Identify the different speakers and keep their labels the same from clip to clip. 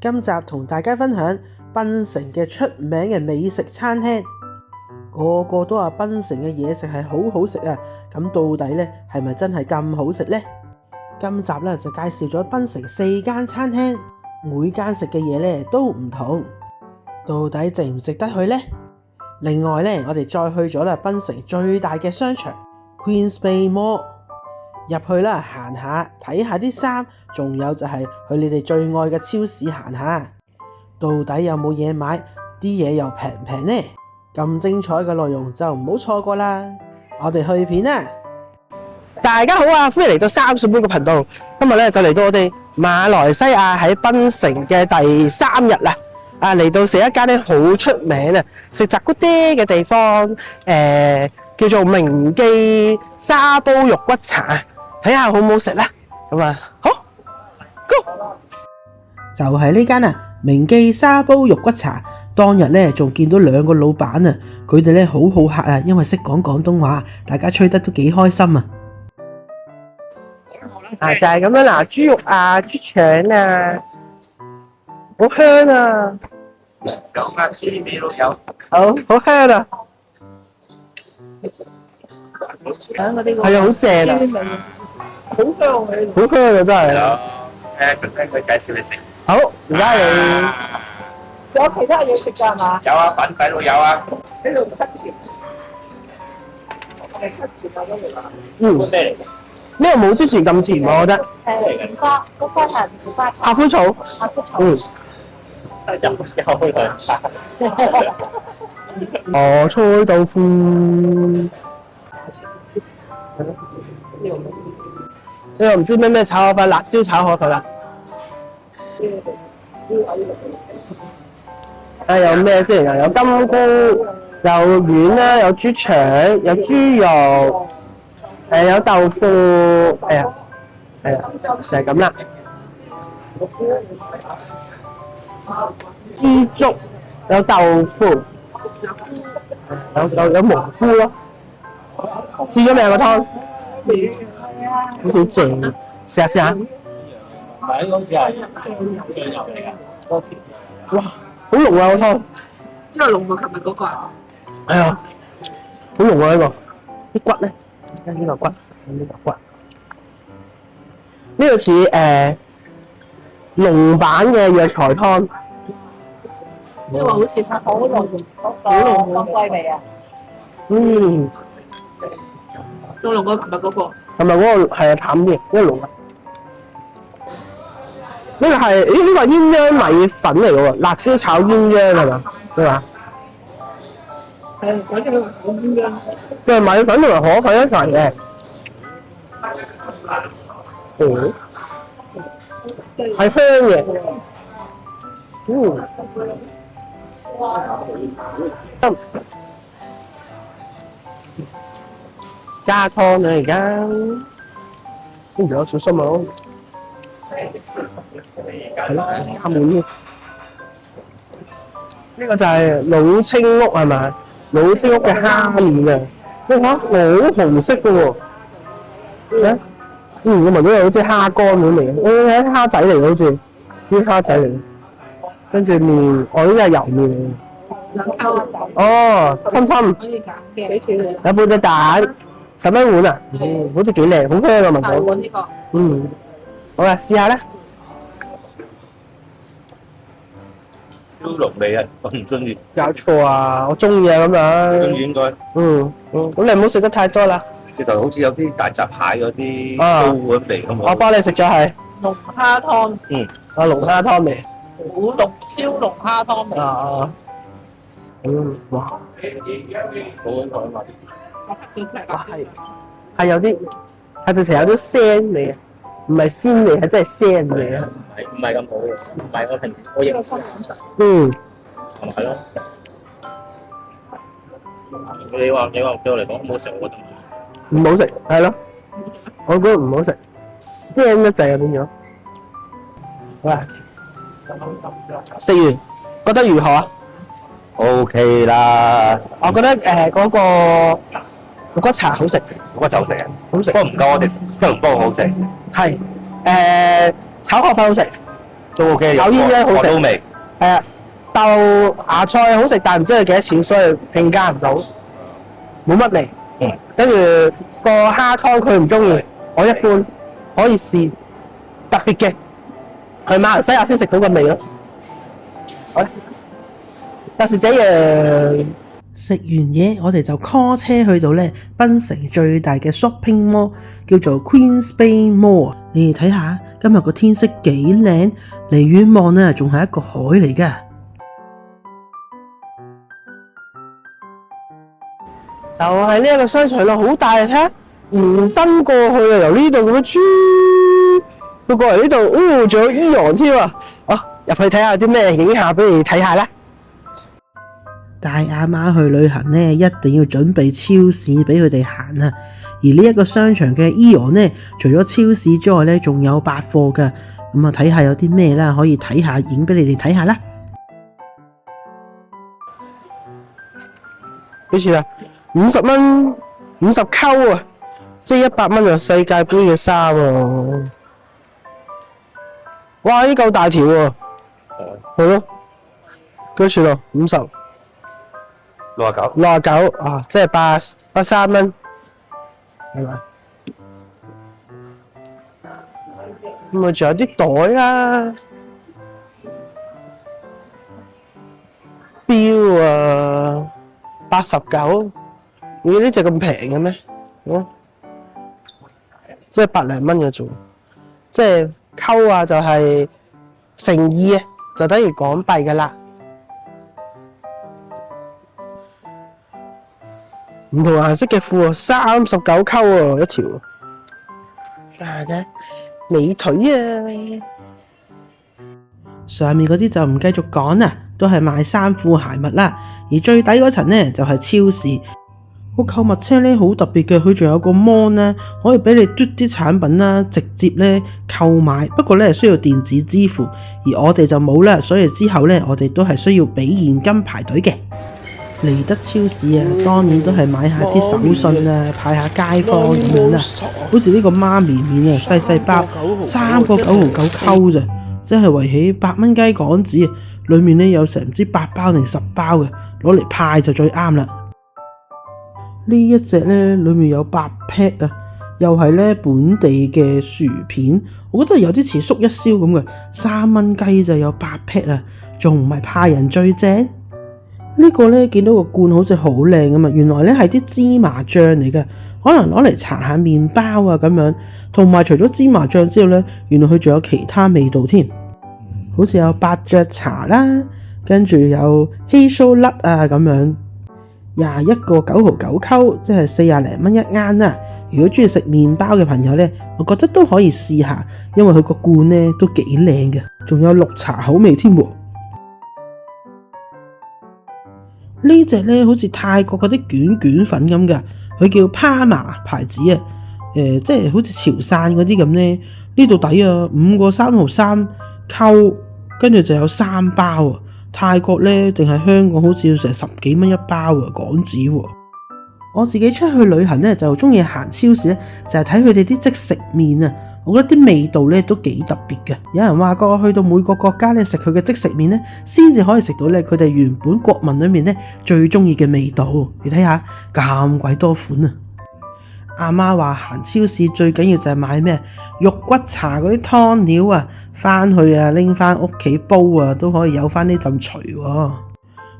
Speaker 1: 今集同大家分享檳城嘅出名嘅美食餐廳，個個都話檳城嘅嘢食係好好食啊！咁到底呢係咪真係咁好食呢？今集呢就介紹咗檳城4間餐廳，每間食嘅嘢呢都唔同，到底值唔值得去呢？另外呢，我哋再去咗檳城最大嘅商場 Queens Bay Mall， 入去啦，行下睇下啲衫，仲有就係去你哋最愛嘅超市行下，到底有冇嘢買？啲嘢又平唔平呢？咁精彩嘅內容就唔好錯過啦！我哋去片啦！
Speaker 2: 大家好啊，歡迎嚟到30杯嘅頻道。今日咧就嚟到我哋馬來西亞喺檳城嘅第3日啦。嚟到食一間咧好出名啊，食雜菇爹嘅地方，叫做明記沙煲肉骨茶，睇下好唔好食啦。咁啊，好 ，Go！
Speaker 1: 就係呢間啊，明記沙煲肉骨茶。當日咧仲見到2個老闆啊，佢哋咧好好客啊，因為識講廣東話，大家吹得都幾開心啊！
Speaker 2: 就係咁樣啦，豬肉啊、豬腸啊，好香啊！有啊，豬尾都有，好香啊！係啊，好正啊！好香啊！好香啊！真係。佢介紹你食。好，而家你
Speaker 3: 有其他嘢食㗎係嘛？
Speaker 4: 有啊，粉底都有啊。
Speaker 3: 呢度七條，我哋七條啊嗰度啊。
Speaker 4: 咩嚟㗎？
Speaker 2: 呢個冇之前咁甜，我覺得。
Speaker 3: 棉花，嗰個係棉花茶。
Speaker 2: 亞膚草。
Speaker 3: 亞膚草。
Speaker 4: 有兩餐。
Speaker 2: 菜豆腐。呢個唔知咩炒河粉，辣椒炒河粉啦。有咩先啊？有金菇，有丸啦，有豬腸，有豬肉，有豆腐，就係咁啦。枝竹，有豆腐，有蘑菇咯。試咗未啊個湯？好似好正，試下試下。
Speaker 4: 係好似係醬油嚟㗎，多甜。
Speaker 2: 哇，好濃啊個湯！
Speaker 3: 因為濃過琴日嗰個啊。
Speaker 2: 係啊，好濃啊呢個。啲骨咧，呢個骨，呢個骨。呢個似龍板嘅藥材湯。
Speaker 3: 因為好似好濃嗰個龜味啊。
Speaker 2: 嗯。
Speaker 3: 仲濃過琴日嗰個。
Speaker 2: 係咪嗰個係淡啲？呢個濃啊。呢個係，呢個係鴛鴦米粉嚟嘅喎，辣椒炒鴛鴦係嘛？係嘛？
Speaker 3: 係，所以佢好鴛鴦。
Speaker 2: 佢係米粉同埋河粉一齊嘅。哦，係香嘅。加湯啊而家，跟住有小心啊！係咯，加滿添。呢個就係老清屋係咪？老清屋嘅蝦麵啊！你睇，好紅色嘅喎。我聞到有好似蝦乾咁嚟嘅，睇蝦仔嚟嘅好似，啲蝦仔嚟。跟住麵，呢啲係油麵嚟嘅。
Speaker 3: 兩溝
Speaker 2: 哦，親親。
Speaker 3: 可以揀嘅，幾錢嚟？
Speaker 2: 有半隻蛋，10蚊碗啊！好似幾靚，好香啊！聞到。
Speaker 3: 大碗呢個。
Speaker 2: 好啦，試下啦。
Speaker 4: 超濃味啊！我唔中意。
Speaker 2: 搞錯啊！我中意啊咁樣。
Speaker 4: 中意應該。
Speaker 2: 咁你唔好食得太多啦。
Speaker 4: 呢度好似有啲大閘蟹嗰啲膏咁味咁。
Speaker 2: 我幫你食咗係。
Speaker 3: 龍蝦湯。
Speaker 2: 龍蝦湯味。
Speaker 3: 好濃，超濃蝦湯味。
Speaker 2: 哇！
Speaker 3: 哇，
Speaker 2: 係有啲，係直情有啲腥味啊！唔係鮮味，係真係腥味啊！
Speaker 4: 唔係咁好嘅，唔係我平我認識。係咯。你話對我嚟講好食，我覺得
Speaker 2: 唔好食，係咯。我覺得唔好食，腥得滯啊變咗。喂，食完覺得如何啊
Speaker 4: ？OK 啦。
Speaker 2: 我覺得嗰個肉骨茶好食，
Speaker 4: 肉骨茶好食啊！
Speaker 2: 好食。
Speaker 4: 不過唔夠我哋吉隆坡好食。
Speaker 2: 係炒河粉好食，
Speaker 4: 都 OK，
Speaker 2: 炒煙咧好食
Speaker 4: 都味。
Speaker 2: 係啊，豆芽菜好食，但唔知係幾多錢，所以評價唔到，冇乜味。跟住個蝦湯佢唔中意，我一般可以試，特別嘅去馬來西亞先食到個味咯。好啦，就是這樣。
Speaker 1: 食完嘢，我哋就 call 車去到咧檳城最大嘅 shopping mall，叫做 Queen's Bay Mall。你哋睇下，今日個天色幾靚，離遠望啊，仲係一個海嚟噶。
Speaker 2: 就係呢一個商場咯，好大，睇下延伸過去啊，由呢度咁樣豬到過嚟呢度，哦，仲有伊洋添啊！哦，入去睇下有啲咩影下俾你睇下啦。
Speaker 1: 帶阿媽去旅行呢，一定要準備超市俾佢哋行啊！而呢一個商場嘅伊洋呢，除咗超市之外呢，仲有百貨噶。咁啊，睇下有啲咩啦，可以睇下，影俾你哋睇下啦。
Speaker 2: 幾錢啊？50蚊，50溝啊！即係100蚊就世界盃嘅衫喎。哇！呢嚿大條喎，係咯，幾多錢啊？50。
Speaker 4: 69
Speaker 2: 69啊，即係83蚊，係咪？咁啊，仲有啲袋啦，錶啊，89，咦？呢隻咁平嘅咩？即係100零蚊嘅啫，即係溝啊，就係誠意啊，就等於港幣㗎啦。唔同顏色嘅褲啊，39溝喎一條，大嘅美腿啊！
Speaker 1: 上面嗰啲就唔繼續講啦，都係賣衫褲鞋襪啦。而最底嗰層呢，就係超市。個購物車呢，好特別嘅，佢仲有個 mon 啦，可以俾你嘟啲產品啦，直接呢購買。不過呢，需要電子支付，而我哋就冇啦，所以之後呢，我哋都係需要俾現金排隊嘅。嚟得超市啊，當然都係買下啲手信啊，派下街坊咁樣啦。好似呢個媽咪麵啊，細細包3個9毫9溝咋，即係圍起8蚊雞港紙。裡面呢有成唔知8包定10包嘅，攞嚟派就最啱啦。呢一隻呢，裡面有8 pack 啊，又係呢本地嘅薯片，我覺得有啲似縮一燒咁嘅，3蚊雞就有8 pack 啊，仲唔係派人最正？呢個呢，見到個罐好似好靚咁嘛，原來呢係啲芝麻醬嚟嘅，可能攞嚟搽下麵包啊咁樣。同埋除咗芝麻醬之後呢，原來佢仲有其他味道添，好似有伯爵茶啦，跟住有希蘇粒啊咁樣。21個9毫9溝，即係40零蚊一啱啦。如果中意食麵包嘅朋友呢，我覺得都可以試下，因為佢個罐呢都幾靚嘅，仲有綠茶口味添喎。呢隻呢好似泰國嗰啲卷粉咁㗎，佢叫 Parma 牌子啊，即係好似潮汕嗰啲咁呢。呢度抵啊，5個3毫3溝，跟住就有3包啊。泰國呢定係香港好似要成10幾蚊一包啊，港紙喎。我自己出去旅行呢，就中意行超市呢，就係睇佢哋啲即食麵啊。我覺得啲味道呢都幾特別嘅。有人話過去到每個國家呢，食佢嘅即食麵呢，先至可以食到呢佢哋原本國民裏面呢最中意嘅味道。你睇下咁鬼多款啊！阿媽話行超市最緊要就係買咩肉骨茶嗰啲湯料啊，翻去啊拎翻屋企煲啊都可以有翻呢陣除喎。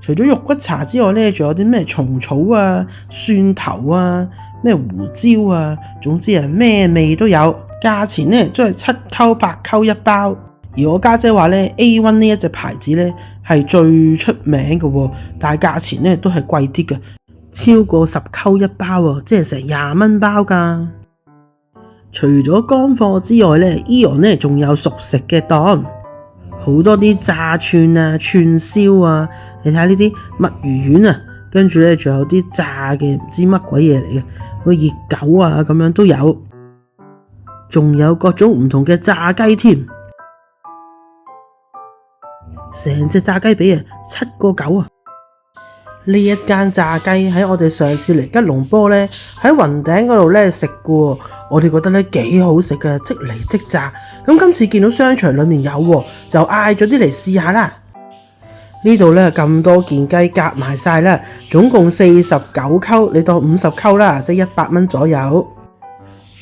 Speaker 1: 除咗肉骨茶之外呢，仲有啲咩蟲草啊、蒜頭啊、咩胡椒啊，總之係咩味都有。價錢呢都係7溝8溝一包。而我家姐話呢 A1 呢一隻牌子呢係最出名嘅喎，但係價錢呢都係貴啲嘅，超過10溝一包喎，即係成20蚊包㗎。除咗乾貨之外呢，伊洋呢仲有熟食嘅檔，好多啲炸串啊、串燒啊，你睇下呢啲墨魚丸啊，跟住呢仲有啲炸嘅唔知乜鬼嘢嚟嘅，好似熱狗啊咁樣都有，仲有各種唔同嘅炸雞添，成隻炸雞髀啊7個9啊！呢一間炸雞喺我哋上次嚟吉隆坡呢，喺雲頂嗰度呢食過，我哋覺得呢幾好食嘅，即嚟即炸，咁今次見到商場裏面有喎，就嗌咗啲嚟試下啦。呢度咧咁多件雞夾埋晒啦，總共49溝，你當50溝啦，即係100蚊左右。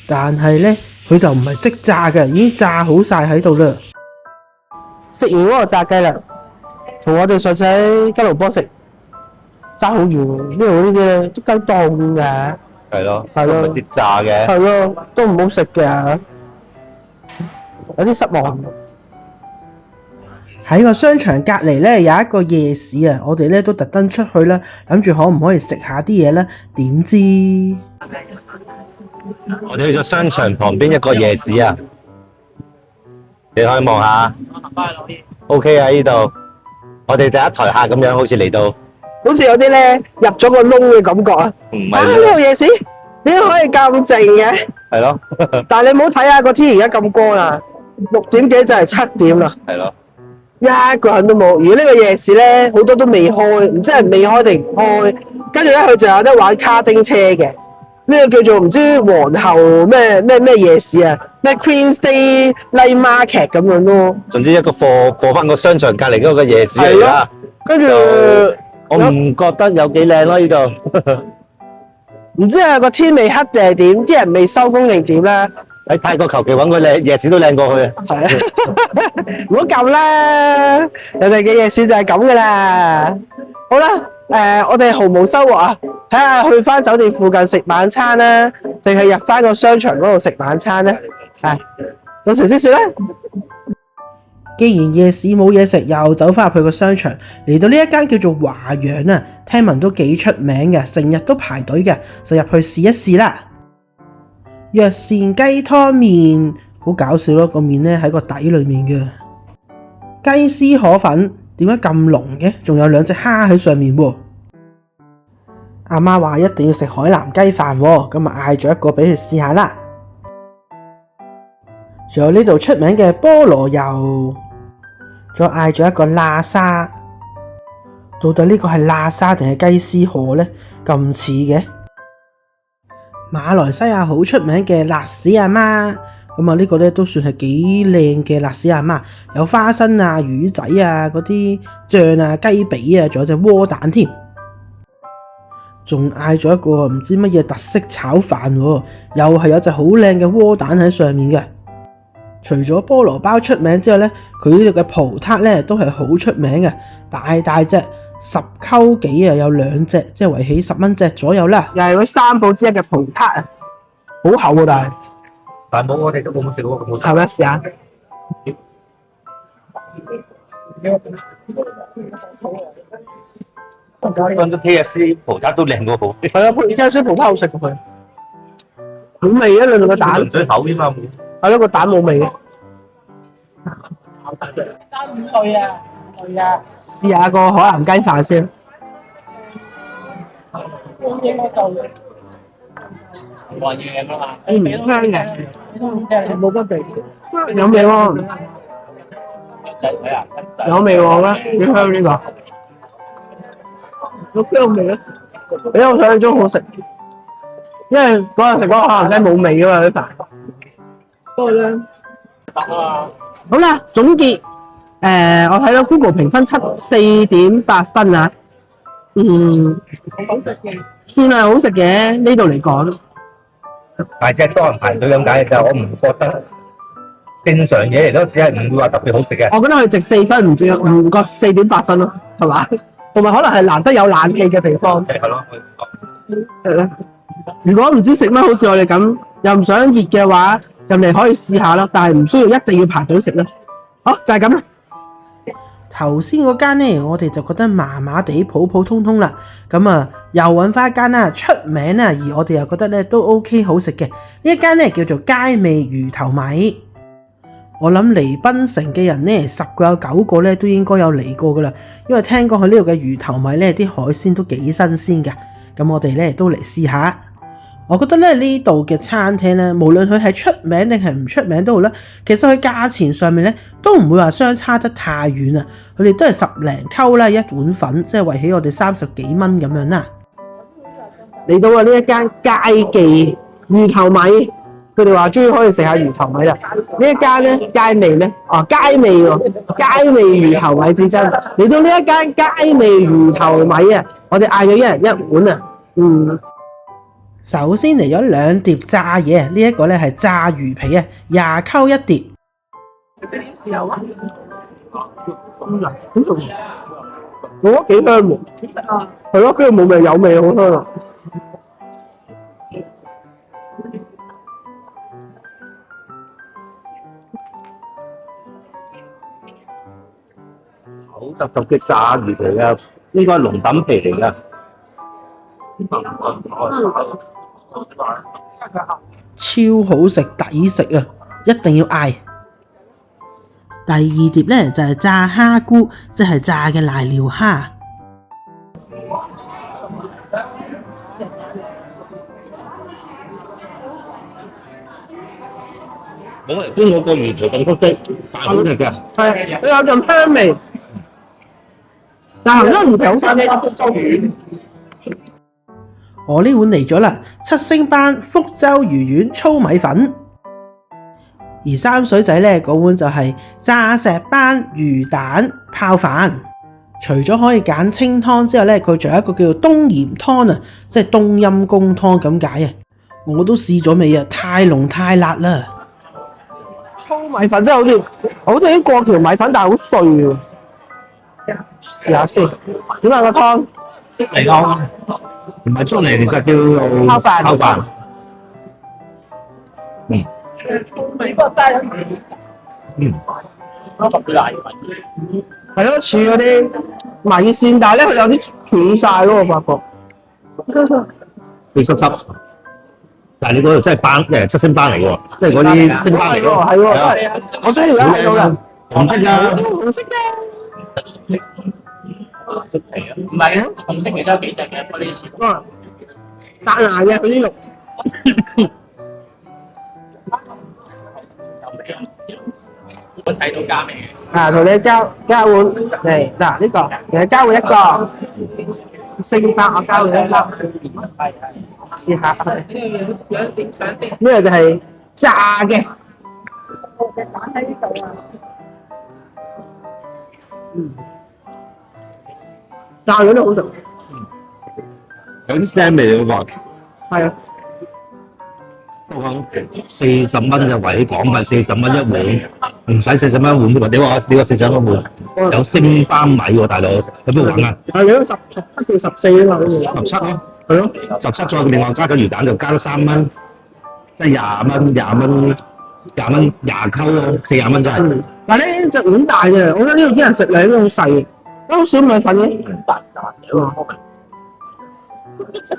Speaker 1: 但係咧佢就唔係即炸嘅，已經炸好晒喺度啦。食完嗰個炸雞啦，同我哋上次喺吉隆坡食爭好遠喎，呢度呢啲咧都雞凍嘅。
Speaker 4: 係咯，
Speaker 1: 係咯
Speaker 4: 唔係即炸嘅。
Speaker 1: 係咯，都唔好食嘅，有啲失望。喺個商場隔離咧有一個夜市啊，我哋咧都特登出去啦，諗住可唔可以食下啲嘢咧？點知
Speaker 4: 我哋去咗商場旁邊一個夜市啊，你可以望下。OK 啊，呢度我哋第一台客咁樣，好似嚟到。
Speaker 2: 好似有啲咧入咗個窿嘅感覺啊！
Speaker 4: 唔
Speaker 2: 啊，呢
Speaker 4: 係
Speaker 2: 度夜市點解可以咁靜嘅？
Speaker 4: 係咯，
Speaker 2: 但係你唔好睇下個天而家咁光啊，6點幾就係7點啦，
Speaker 4: 係咯，
Speaker 2: 一個人都冇。而呢個夜市咧好多都未開，唔知係未開定唔開。跟住咧佢就有得玩卡丁車嘅，呢個叫做唔知皇后咩夜市啊，咩 Queen's Day Night Market 咁樣咯。
Speaker 4: 總之一個貨翻個商場隔離嗰個夜市嚟啦。
Speaker 2: 跟住
Speaker 4: 我唔覺得有幾靚咯呢度。
Speaker 2: 唔知係個天未黑定係點，啲人未收工定點啦。
Speaker 4: 喺泰國求其揾個靚夜市都靚過去啊！
Speaker 2: 係啊，唔好撳啦，人哋嘅夜市就係咁噶啦。好啦，我哋毫無收穫啊，睇下去翻酒店附近食晚餐啦，定係入翻個商場嗰度食晚餐咧？係，到時先算啦。
Speaker 1: 既然夜市冇嘢食，又走翻入去個商場，嚟到呢一間叫做華陽啊，聽聞都幾出名嘅，成日都排隊嘅，就入去試一試啦。藥膳雞湯麵，好搞笑咯，個麵咧喺個底裏面嘅。雞絲河粉點解咁濃嘅？仲有2隻蝦喺上面喎。阿媽話一定要食海南雞飯喎，咁啊嗌咗一個俾佢試下啦。仲有呢度出名嘅菠蘿油，再嗌咗一個喇沙。到底呢個係喇沙定係雞絲河呢？咁似嘅。馬來西亞好出名嘅辣屎阿媽，咁啊呢個咧都算係幾靚嘅辣屎阿媽，有花生啊、魚仔啊、嗰啲醬啊、雞髀啊，仲有隻窩蛋添。仲嗌咗一個唔知乜嘢特色炒飯喎，又係有隻好靚嘅窩蛋喺上面嘅。除咗菠蘿包出名之外咧，佢呢度嘅葡撻咧都係好出名嘅，大隻，10溝幾啊，有2隻，即係圍起10蚊隻左右啦。
Speaker 2: 又係嗰3寶之一嘅葡撻啊，好厚啊，
Speaker 4: 但係冇我哋都冇食過咁好食。
Speaker 2: 係咪試下？
Speaker 4: 講咗 KFC 葡撻都靚過好啲。
Speaker 2: 係啊，KFC 葡撻好食過佢，冇味啊！兩個蛋，
Speaker 4: 純粹口啫嘛。
Speaker 2: 係咯，個蛋冇味嘅。
Speaker 3: 加5歲啊，5歲啊，
Speaker 2: 試下個海南雞飯先。
Speaker 3: 應該夠。
Speaker 4: 話嘢㗎嘛。
Speaker 2: 香嘅，冇乜味，有味喎，有味喎，幾香呢個，有幾有味啊？比我想象中好食，因為嗰日食嗰個海南雞冇味㗎嘛啲飯。不過咧，好啦，總結，我睇到 Google 評分4.8分啊，
Speaker 3: 好食嘅。
Speaker 2: 算係好食嘅呢度嚟講。
Speaker 4: 但係只係多人排隊咁解嘅啫，我唔覺得正常嘢嚟都只係唔會話特別好食嘅。
Speaker 2: 我覺得佢值4分，唔覺4.8分咯，係嘛？同埋可能係難得有冷氣嘅地方。
Speaker 4: 係咯，
Speaker 2: 係啦。如果唔知食乜，好似我哋咁，又唔想熱嘅話，入嚟可以試下啦，但係唔需要一定要排隊食啦。好，就係咁啦。
Speaker 1: 頭先嗰間呢，我哋就覺得麻麻地普普通通啦。咁啊，又揾翻一間啦，出名啦，而我哋又覺得咧都 OK 好食嘅。呢一間呢叫做佳味魚頭米。我諗嚟檳城嘅人呢，10個有9個咧都應該有嚟過噶啦。因為聽講佢呢度嘅魚頭米呢啲海鮮都幾新鮮㗎。咁我哋呢都嚟試下。我覺得咧呢度嘅餐廳咧，無論佢係出名定係唔出名都好啦，其實佢價錢上面咧都唔會話相差得太遠啊。佢哋都係10零溝啦，一碗粉，即係圍起我哋30幾蚊咁樣啦。
Speaker 2: 嚟到啊呢一間佳記魚頭米，佢哋話終於可以食下魚頭米啦。呢一間咧佳味咧，佳味喎，佳味魚頭米至真。嚟到呢一間佳味魚頭米啊，我哋嗌咗一人一碗啊。
Speaker 1: 首先嚟咗兩碟炸嘢，呢一個咧係炸魚皮啊，20溝一碟。
Speaker 2: 我覺得幾香喎，係咯，跟住冇味有味，好香啊！
Speaker 4: 好特特嘅炸魚皮啊，呢個係龍躉皮嚟㗎。
Speaker 1: 超好食，抵食啊！一定要嗌。第二碟咧就係炸蝦菇，即係炸嘅瀨尿蝦。
Speaker 4: 咁嚟邊嗰個魚頭咁曲的，大碗嚟㗎。
Speaker 2: 係，佢有陣香味，但係都唔係好新嘅。
Speaker 1: 我呢碗嚟咗啦，7星斑福州魚丸粗米粉。而三水仔呢嗰碗就係炸石斑魚蛋泡飯。除咗可以揀清湯之後呢，佢仲有一個叫做冬鹽湯啊，即係冬陰功湯咁解啊。我都試咗未啊，太濃太辣啦。
Speaker 2: 粗米粉真係好似啲過橋米粉，但係好碎喎。試下先，點啊個湯？
Speaker 4: 嚟講，唔係粥嚟，其實叫
Speaker 2: 泡飯。
Speaker 4: 泡飯。
Speaker 2: 係咯，似嗰啲米線，但係咧佢有啲斷晒咯，我發覺。
Speaker 4: 佢濕濕，但係你嗰度真係斑7星斑嚟嘅喎，即係嗰啲星斑嚟嘅喎。
Speaker 2: 係喎，係啊，我真係而家睇到啦。
Speaker 4: 紅色㗎，
Speaker 2: 紅色嘅。
Speaker 3: 唔係啊，紅色其實有幾隻嘅，我呢次。
Speaker 2: 彈牙嘅佢啲肉。
Speaker 3: 我睇到加味嘅。
Speaker 2: 同你交換嚟嗱呢個，你交換一個星斑，我交換一粒，試下。呢個就係炸嘅。炸咗都好食。
Speaker 4: 有啲腥味喎。
Speaker 2: 係啊。
Speaker 4: 都講40蚊就圍起港幣40蚊一碗，唔使40蚊一碗啫嘛。你話40蚊一碗，有星斑米喎，大佬，有咩玩啊？
Speaker 2: 係你都17到14啊嘛
Speaker 4: ，17咯，
Speaker 2: 係咯
Speaker 4: ，17再另外加咗魚蛋就加咗3蚊，即係20蚊，20溝咯，40蚊真係。
Speaker 2: 但係呢隻碗大嘅，我覺得呢度啲人食嚟都好細，都好少米粉嘅。
Speaker 4: 好食，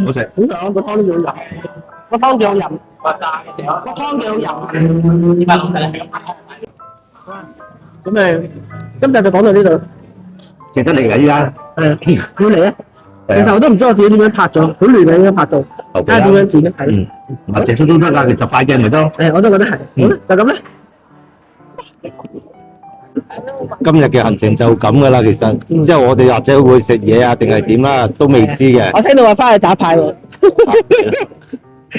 Speaker 2: 好食啊！個湯都幾好飲，個湯幾好飲，個湯幾好飲。咁誒，今集就講到呢度。
Speaker 4: 值得嚟㗎依家。
Speaker 2: 要嚟啊！其實我都唔知我自己點樣拍咗，好亂啊！應該拍到，睇下點樣剪咧。
Speaker 4: 唔係直出都得㗎，其實快鏡咪得咯。
Speaker 2: 我都覺得係。好啦，就咁啦。
Speaker 4: 今日嘅行程就咁㗎啦，其實之後我哋或者會食嘢啊，定係點啦，都未知嘅。
Speaker 2: 我聽到話翻去打牌喎，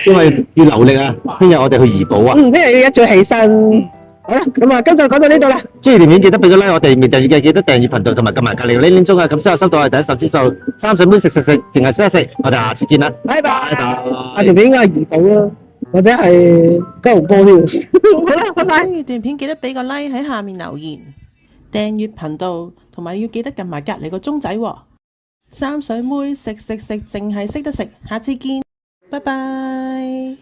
Speaker 4: 因為要留力啊，聽日我哋去怡保啊。
Speaker 2: 聽日要一早起身。好啦，咁啊，今集講到呢度啦。
Speaker 4: 中意條片記得俾個 like，我哋未訂閱嘅記得訂閱頻道，同埋撳埋隔離個鈴鈴鐘啊，咁先有收到我哋第一手資訊。三水妹食，淨係識得食，我哋下次見啦，
Speaker 2: 拜拜。
Speaker 4: 拜拜。
Speaker 2: 下條片應該係怡保啦，或者係吉隆坡添。好啦，拜拜。
Speaker 1: 中意段片記得俾個 like 喺下面留言，訂閱頻道，同埋要記得撳埋隔離個鐘仔喎。三水妹食，淨係識得食，下次見，拜拜。